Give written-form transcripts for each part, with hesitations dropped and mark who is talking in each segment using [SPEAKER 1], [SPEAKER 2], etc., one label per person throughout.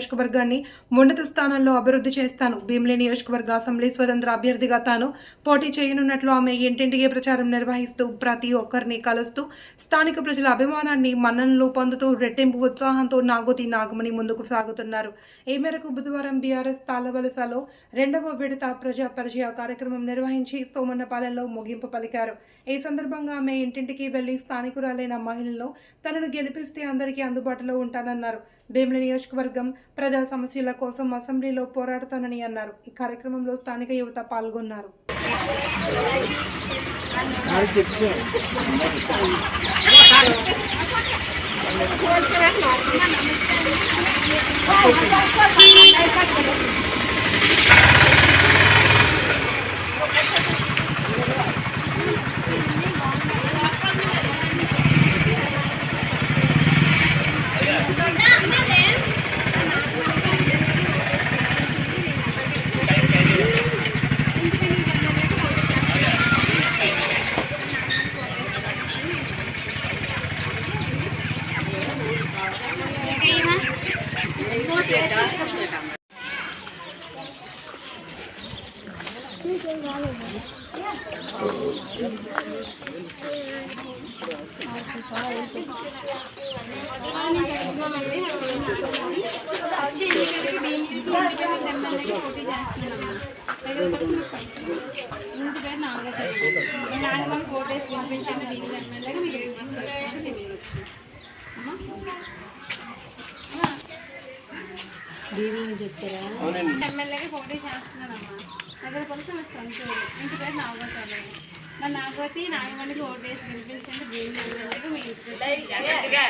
[SPEAKER 1] నియోజకవర్గాన్ని ఉన్నత స్థానంలో అభివృద్ధి చేస్తాను. భీమిలి నియోజకవర్గ అసెంబ్లీ స్వతంత్ర అభ్యర్థిగా తాను పోటీ చేయనున్నట్లు ఆమె ఇంటింటికి ప్రచారం నిర్వహిస్తూ ప్రతి ఒక్కరిని కలుస్తూ స్థానిక ప్రజల అభిమానాన్ని మన్ననలు పొందుతూ రెట్టింపు ఉత్సాహంతో నాగోతి నాగమణి ముందుకు సాగుతున్నారు. ఈ మేరకు బుధవారం బీఆర్ఎస్ తాళవలసలో 2వ విడత ప్రజా పరిచయ కార్యక్రమం నిర్వహించి సోమన్నపాలెంలో ముగింపు పలికారు. ఈ సందర్భంగా ఆమె ఇంటింటికి వెళ్లి స్థానికురాలైన మహిళలను తనను గెలిపిస్తే అందరికీ అందుబాటులో ఉంటానన్నారు. భీమిలి నియోజకవర్గం ప్రజా సమస్యల కోసం అసెంబ్లీలో పోరాడుతానని అన్నారు. ఈ కార్యక్రమంలో స్థానిక యువత పాల్గొన్నారు.
[SPEAKER 2] ఎమ్మెల్యేగా పోటీ చేస్తున్నానమ్మా. దగ్గర కొంచెం ఇంటి పేరు నాగోతి. మరి నాగోతి నాగమణికి ఓటేసి గెలిపించండి. భీమిలి ఎమ్మెల్యేగా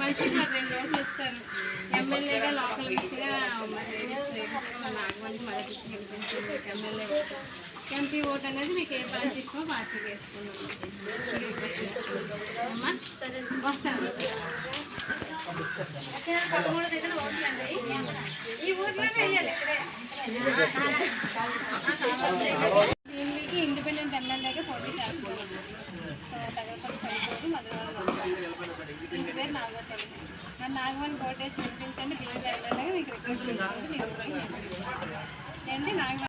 [SPEAKER 2] మనిషికి మరి 2 ఓట్లు ఇస్తారు. ఎమ్మెల్యేగా లోకల్ వ్యక్తిగా నాగమణికి మద్దతు ఇచ్చి గెలిపించండి. ఎమ్మెల్యే ఓటు ఎంపీ ఓటు అనేది మీకు ఏ పార్టీ ఇష్టమో పార్టీకి వేసుకున్నాము. అమ్మా వస్తాను. 13 దగ్గర ఓట్లండి. ఈ ఊర్లోనే వేయాలి. దీనికి ఇండిపెండెంట్ ఎమ్మెల్యేగా పోటీ చేస్తున్నాను. తగ్గపల్లి సరిపోదు మధువారం ఇంటి పేరు నాగోతి. మరి నాగమణి ఓటేసి వినిపించండి. భీమిలి ఎమ్మెల్యేగా మీకు రిక్వెస్ట్ చేస్తుంది. ఏంటి నాగమణి